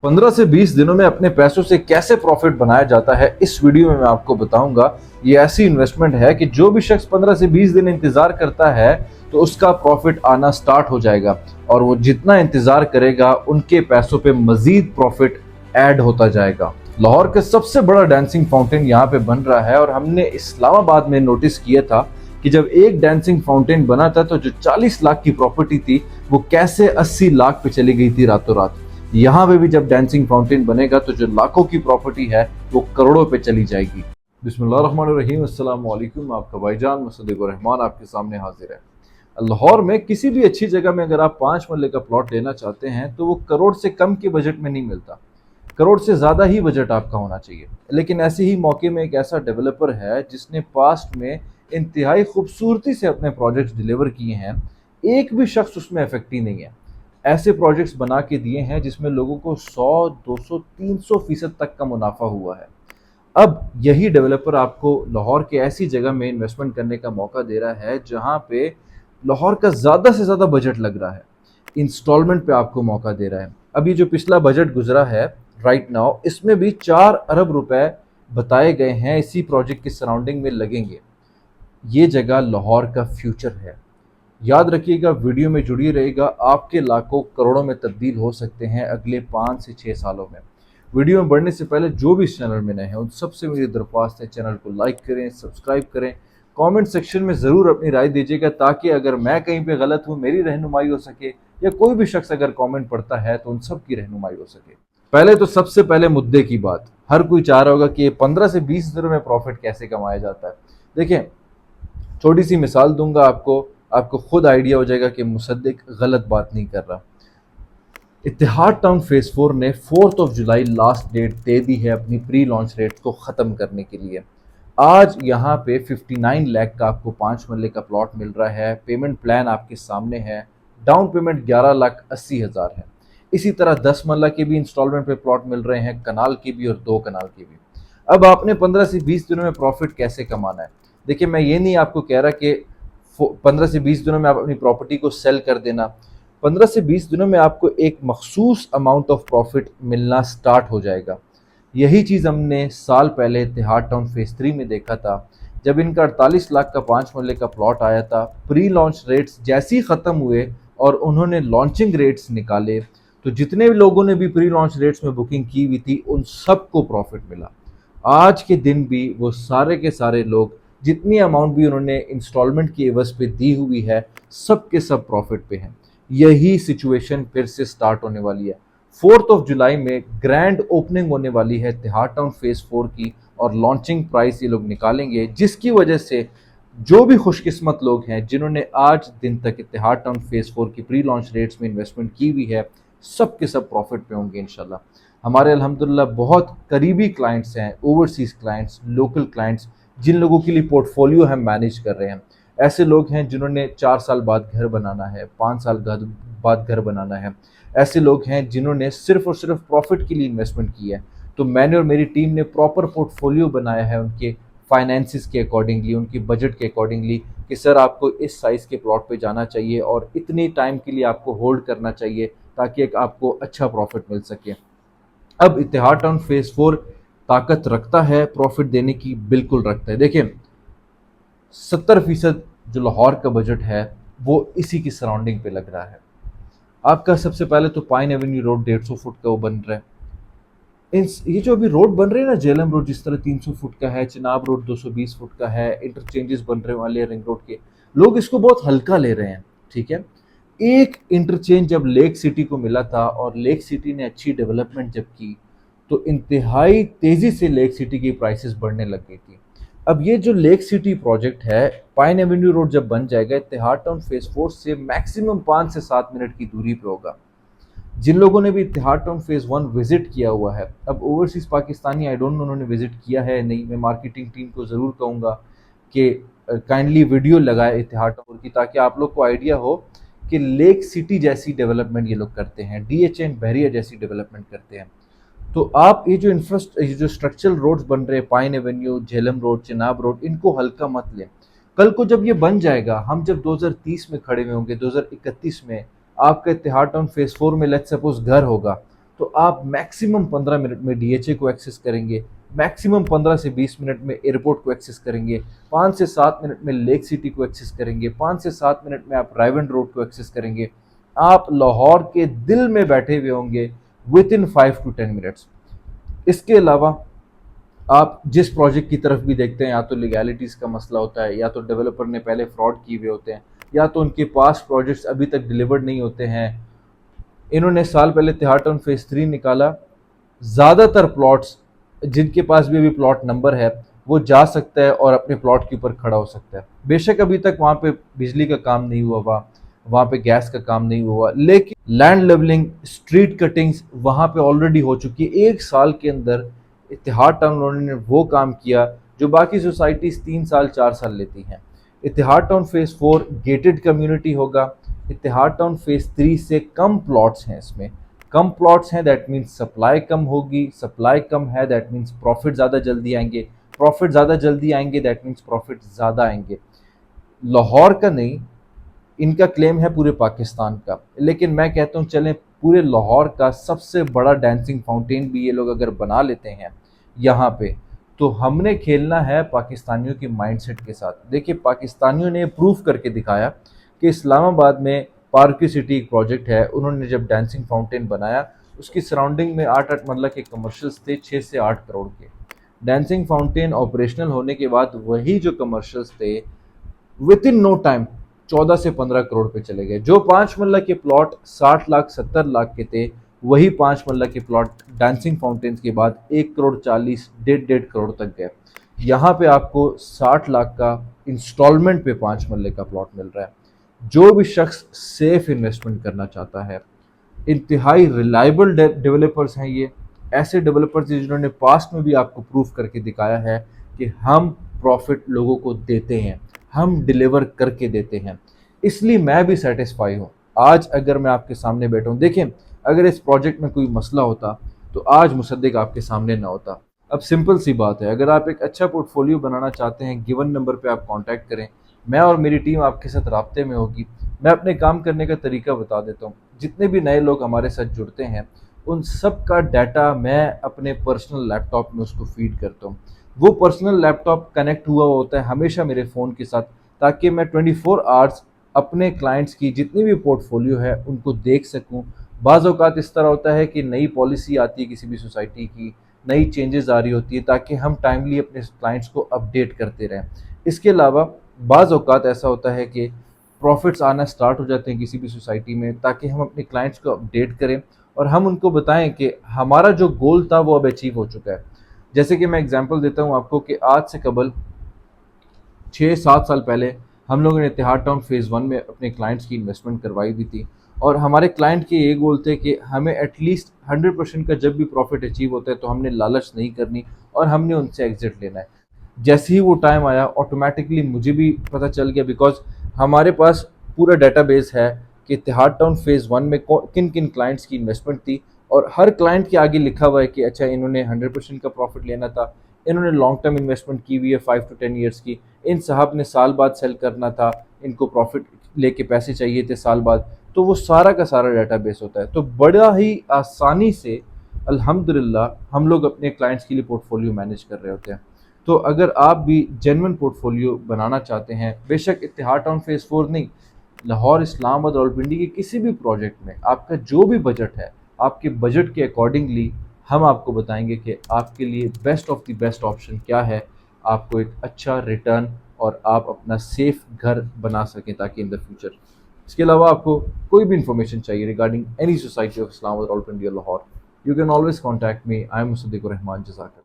15 से 20 दिनों में अपने पैसों से कैसे प्रॉफिट बनाया जाता है, इस वीडियो में मैं आपको बताऊंगा। ये ऐसी इन्वेस्टमेंट है कि जो भी शख्स 15 से 20 दिन इंतजार करता है तो उसका प्रॉफिट आना स्टार्ट हो जाएगा, और वो जितना इंतजार करेगा उनके पैसों पे मजीद प्रॉफिट ऐड होता जाएगा। लाहौर का सबसे बड़ा डांसिंग फाउंटेन यहाँ पे बन रहा है, और हमने इस्लामाबाद में नोटिस किया था कि जब एक डांसिंग फाउंटेन बना था तो जो 40 लाख की प्रॉपर्टी थी वो कैसे 80 लाख पे चली गई थी रातों रात। यहाँ पे भी जब डांसिंग फाउंटेन बनेगा तो जो लाखों की प्रॉपर्टी है वो करोड़ों पे चली जाएगी। बिस्मिल्लाहिर्रहमानिर्रहीम, अस्सलाम वालेकुम। आपका भाईजान मुसद्दिक रहमान आपके सामने हाजिर है। लाहौर में किसी भी अच्छी जगह में अगर आप 5 मरले का प्लॉट लेना चाहते हैं तो वो करोड़ से कम के बजट में नहीं मिलता, करोड़ से ज़्यादा ही बजट आपका होना चाहिए। लेकिन ऐसे ही मौके में एक ऐसा डेवलपर है जिसने पास्ट में इंतहाई खूबसूरती से अपने प्रोजेक्ट्स डिलीवर किए हैं, एक भी शख्स उसमें इफेक्टिव नहीं है। ऐसे प्रोजेक्ट्स बना के दिए हैं जिसमें लोगों को 100, 200, 300% तक का मुनाफा हुआ है। अब यही डेवलपर आपको लाहौर के ऐसी जगह में इन्वेस्टमेंट करने का मौका दे रहा है जहां पे लाहौर का ज़्यादा से ज़्यादा बजट लग रहा है, इंस्टॉलमेंट पे आपको मौका दे रहा है। अभी जो पिछला बजट गुजरा है राइट नाउ, इसमें भी 4 अरब रुपए बताए गए हैं इसी प्रोजेक्ट के सराउंडिंग में लगेंगे। ये जगह लाहौर का फ्यूचर है। याद रखिएगा, वीडियो में जुड़ी रहेगा, आपके लाखों करोड़ों में तब्दील हो सकते हैं अगले 5 से 6 सालों में। वीडियो में बढ़ने से पहले जो भी इस चैनल में नए हैं उन सबसे मेरी दरख्वास्त है, चैनल को लाइक करें, सब्सक्राइब करें, कमेंट सेक्शन में ज़रूर अपनी राय दीजिएगा ताकि अगर मैं कहीं पे गलत हूँ मेरी रहनुमाई हो सके, या कोई भी शख्स अगर कमेंट पढ़ता है तो उन सब की रहनुमाई हो सके। पहले तो सबसे पहले मुद्दे की बात, हर कोई चाह रहा होगा कि 15 से 20 दिनों में प्रॉफिट कैसे कमाया जाता है। देखिए, छोटी सी मिसाल दूंगा आपको खुद आइडिया हो जाएगा कि मुसद्दिक गलत बात नहीं कर रहा। इत्तेहाद टाउन फेज 4 ने 4 जुलाई लास्ट डेट दे दी है अपनी प्री लॉन्च रेट को ख़त्म करने के लिए। आज यहाँ पे 59 लाख का आपको 5 मरले का प्लॉट मिल रहा है। पेमेंट प्लान आपके सामने है। डाउन पेमेंट 11,80,000 है। इसी तरह 10 मरला के भी इंस्टॉलमेंट पे प्लॉट मिल रहे हैं, कनाल के भी और 2 कनाल के भी। अब आपने 15 से 20 दिनों में प्रॉफिट कैसे कमाना है? देखिए, मैं ये नहीं आपको कह रहा कि 15 से 20 दिनों में आप अपनी प्रॉपर्टी को सेल कर देना। 15 से 20 दिनों में आपको एक मखसूस अमाउंट ऑफ प्रॉफिट मिलना स्टार्ट हो जाएगा। यही चीज़ हमने साल पहले इत्तेहाद टाउन फेज 3 में देखा था, जब इनका 48 लाख का 5 मरले का प्लॉट आया था। प्री लॉन्च रेट्स जैसे ही ख़त्म हुए और उन्होंने लॉन्चिंग रेट्स निकाले तो जितने भी लोगों ने भी प्री लॉन्च रेट्स में बुकिंग की हुई थी उन सबको प्रॉफिट मिला। आज के दिन भी वो सारे के सारे लोग जितनी अमाउंट भी उन्होंने इंस्टॉलमेंट की एवज पे दी हुई है, सब के सब प्रॉफिट पे हैं। यही सिचुएशन फिर से स्टार्ट होने वाली है। 4 जुलाई में ग्रैंड ओपनिंग होने वाली है इत्तेहाद टाउन फेज 4 की, और लॉन्चिंग प्राइस ये लोग निकालेंगे, जिसकी वजह से जो भी खुशकिस्मत लोग हैं जिन्होंने आज दिन तक इत्तेहाद टाउन फेज 4 की प्री लॉन्च रेट्स में इन्वेस्टमेंट की हुई है, सब के सब प्रॉफिट पे होंगे इंशाल्लाह। हमारे अल्हम्दुलिल्लाह बहुत करीबी क्लाइंट्स हैं, ओवरसीज़ क्लाइंट्स, लोकल क्लाइंट्स, जिन लोगों के लिए पोर्टफोलियो हम मैनेज कर रहे हैं। ऐसे लोग हैं जिन्होंने 4 साल बाद घर बनाना है, 5 साल बाद घर बनाना है। ऐसे लोग हैं जिन्होंने सिर्फ और सिर्फ प्रॉफिट के लिए इन्वेस्टमेंट की है। तो मैंने और मेरी टीम ने प्रॉपर पोर्टफोलियो बनाया है उनके फाइनेंसिस के अकॉर्डिंगली, उनकी बजट के अकॉर्डिंगली, कि सर आपको इस साइज़ के प्लॉट पे जाना चाहिए और इतनी टाइम के लिए आपको होल्ड करना चाहिए ताकि एक आपको अच्छा प्रॉफिट मिल सके। अब इत्तेहाद टाउन फेज 4 ताकत रखता है प्रॉफिट देने की, बिल्कुल रखता है। देखिए, 70% जो लाहौर का बजट है वो इसी की सराउंडिंग पे लग रहा है। आपका सबसे पहले तो पाइन एवेन्यू रोड 150 फुट का वो बन रहा है। ये जो अभी रोड बन रहे हैं ना, जेलम रोड जिस तरह 300 फुट का है, चिनाब रोड 220 फुट का है, इंटरचेंजेस बन रहे वाले रिंग रोड के, लोग इसको बहुत हल्का ले रहे हैं। ठीक है, एक इंटरचेंज जब लेक सिटी को मिला था और लेक सिटी ने अच्छी डेवलपमेंट जब की तो इंतहाई तेजी से लेक सिटी की प्राइसेस बढ़ने लग गई थी। अब ये जो लेक सिटी प्रोजेक्ट है, पाइन एवेन्यू रोड जब बन जाएगा, इत्तेहाद टाउन फेज 4 से मैक्सिमम 5 से 7 मिनट की दूरी पे होगा। जिन लोगों ने भी इत्तेहाद टाउन फेज 1 विजिट किया हुआ है, अब overseas Pakistani I don't know उन्होंने विजिट किया है नहीं, मैं मार्केटिंग टीम को ज़रूर कहूँगा कि काइंडली वीडियो लगाए इत्तेहाद टाउन की, ताकि आप लोग को आइडिया हो कि लेक सिटी जैसी डेवलपमेंट ये लोग करते हैं, DHN बहरिया जैसी डेवलपमेंट करते हैं। तो आप ये जो स्ट्रक्चरल रोड्स बन रहे हैं, pine Avenue, Jhelum road, Chenab road, इनको हल्का मत लें। कल को जब ये बन जाएगा, हम जब 2030 में खड़े हुए होंगे, 2031 में आपका इत्तेहाद टाउन फेज 4 में लेट्स सपोज घर होगा, तो आप मैक्सिमम 15 मिनट में डीएचए को एक्सेस करेंगे, मैक्सिमम 15 से 20 मिनट में एयरपोर्ट को एक्सेस करेंगे, 5 से 7 मिनट में लेक सिटी को एक्सेस करेंगे, 5 से 7 मिनट में आप रायवन रोड को एक्सेस करेंगे। आप लाहौर के दिल में बैठे हुए होंगे विद इन 5 to 10 मिनट्स। इसके अलावा आप जिस प्रोजेक्ट की तरफ भी देखते हैं, या तो लीगैलिटीज़ का मसला होता है, या तो डेवलपर ने पहले फ्रॉड किए हुए होते हैं, या तो उनके पास प्रोजेक्ट्स अभी तक डिलीवर्ड नहीं होते हैं। इन्होंने साल पहले तिहाड़ टाउन फेज़ 3 निकाला। ज़्यादातर प्लॉट्स जिनके पास भी अभी प्लॉट नंबर है वो जा सकता है और अपने प्लॉट के ऊपर खड़ा हो सकता है। बेशक अभी तक वहाँ पे बिजली का काम नहीं हुआ, वहाँ पे गैस का काम नहीं हुआ, लेकिन लैंड लेवलिंग, स्ट्रीट कटिंग्स वहाँ पे ऑलरेडी हो चुकी है। 1 साल के अंदर इतिहाद टाउन उन्होंने वो काम किया जो बाकी सोसाइटीज़ 3 साल 4 साल लेती हैं। इतिहाद टाउन फेज़ 4 गेटेड कम्युनिटी होगा। इतिहाद टाउन फेज़ 3 से कम प्लॉट्स हैं, इसमें कम प्लॉट्स हैं, दैट मीन्स सप्लाई कम होगी, सप्लाई कम है दैट मीन्स प्रॉफिट ज़्यादा जल्दी आएंगे, प्रॉफिट ज़्यादा जल्दी आएंगे दैट मीन्स प्रॉफिट ज़्यादा आएंगे। लाहौर का नहीं, इनका क्लेम है पूरे पाकिस्तान का, लेकिन मैं कहता हूँ चलें पूरे लाहौर का सबसे बड़ा डांसिंग फाउंटेन भी ये लोग अगर बना लेते हैं यहाँ पे, तो हमने खेलना है पाकिस्तानियों के माइंडसेट के साथ। देखिए, पाकिस्तानियों ने प्रूफ करके दिखाया कि इस्लामाबाद में पार्क सिटी एक प्रोजेक्ट है, उन्होंने जब डांसिंग फाउंटेन बनाया उसकी सराउंडिंग में 8-8 मरला के कमर्शियल्स थे 6 से 8 करोड़ के। डांसिंग फाउंटेन ऑपरेशनल होने के बाद वही जो कमर्शियल्स थे विद इन नो टाइम 14 से 15 करोड़ पे चले गए। जो 5 मरला के प्लॉट 60 लाख 70 लाख के थे, वही 5 मरला के प्लॉट डांसिंग फाउंटेन्स के बाद 1 करोड़ 40 डेढ़ करोड़ तक गए। यहाँ पे आपको 60 लाख का इंस्टॉलमेंट पे 5 मरले का प्लॉट मिल रहा है। जो भी शख्स सेफ इन्वेस्टमेंट करना चाहता है, इंतहाई रिलायबल डेवलपर्स हैं ये, ऐसे डेवलपर्स जिन्होंने पास्ट में भी आपको प्रूफ करके दिखाया है कि हम प्रॉफिट लोगों को देते हैं, हम डिलीवर करके देते हैं, इसलिए मैं भी सेटिस्फाई हूँ। आज अगर मैं आपके सामने बैठा हूँ, देखें अगर इस प्रोजेक्ट में कोई मसला होता तो आज मुसद्दिक आपके सामने ना होता। अब सिंपल सी बात है, अगर आप एक अच्छा पोर्टफोलियो बनाना चाहते हैं, गिवन नंबर पे आप कांटेक्ट करें, मैं और मेरी टीम आपके साथ राब्ते में होगी। मैं अपने काम करने का तरीका बता देता हूँ। जितने भी नए लोग हमारे साथ जुड़ते हैं उन सब का डाटा मैं अपने पर्सनल लैपटॉप में उसको फीड करता हूँ। वो पर्सनल लैपटॉप कनेक्ट हुआ होता है हमेशा मेरे फ़ोन के साथ, ताकि मैं 24 आवर्स अपने क्लाइंट्स की जितनी भी पोर्टफोलियो है उनको देख सकूँ। बाज़ औक़ात इस तरह होता है कि नई पॉलिसी आती है किसी भी सोसाइटी की, नई चेंजेस आ रही होती है, ताकि हम टाइमली अपने क्लाइंट्स को अपडेट करते रहें। इसके अलावा बाज़ औक़ात ऐसा होता है कि प्रॉफिट्स आना स्टार्ट हो जाते हैं किसी भी सोसाइटी में, ताकि हम अपने क्लाइंट्स को अपडेट करें और हम उनको बताएं कि हमारा जो गोल था वो अब अचीव हो चुका है। जैसे कि मैं एग्जांपल देता हूं आपको कि आज से कबल 6-7 साल पहले हम लोगों ने इतिहाद टाउन फेज़ 1 में अपने क्लाइंट्स की इन्वेस्टमेंट करवाई हुई थी, और हमारे क्लाइंट के ये गोल थे कि हमें एटलीस्ट 100% का जब भी प्रॉफिट अचीव होता है तो हमने लालच नहीं करनी और हमने उनसे एग्जिट लेना है। जैसे ही वो टाइम आया ऑटोमेटिकली मुझे भी पता चल गया, बिकॉज हमारे पास पूरा डेटाबेस है कि इतिहाद टाउन फेज़ 1 में किन किन क्लाइंट्स की इन्वेस्टमेंट थी, और हर क्लाइंट के आगे लिखा हुआ है कि अच्छा इन्होंने 100% का प्रॉफिट लेना था, इन्होंने लॉन्ग टर्म इन्वेस्टमेंट की हुई है 5 to 10 ईयर्स की, इन साहब ने साल बाद सेल करना था, इनको प्रॉफिट लेके पैसे चाहिए थे साल बाद। तो वो सारा का सारा डेटाबेस होता है। तो बड़ा ही आसानी से अल्हम्दुलिल्लाह हम लोग अपने क्लाइंट्स के लिए पोर्टफोलियो मैनेज कर रहे होते हैं। तो अगर आप भी जेन्युइन पोर्टफोलियो बनाना चाहते हैं, बेशक इतिहाद टाउन फेज़ 4 नहीं, लाहौर, इस्लामाबाद, रावलपिंडी के किसी भी प्रोजेक्ट में आपका जो भी बजट है, आपके बजट के अकॉर्डिंगली हम आपको बताएंगे कि आपके लिए best of the best option क्या है, आपको एक अच्छा रिटर्न और आप अपना सेफ घर बना सकें ताकि इन द फ्यूचर। इसके अलावा आपको कोई भी इंफॉर्मेशन चाहिए regarding any society of Islamabad, Rawalpindi और Lahore, you can always contact me. I am Musaddiq Rehman. जज़ाकल्लाह।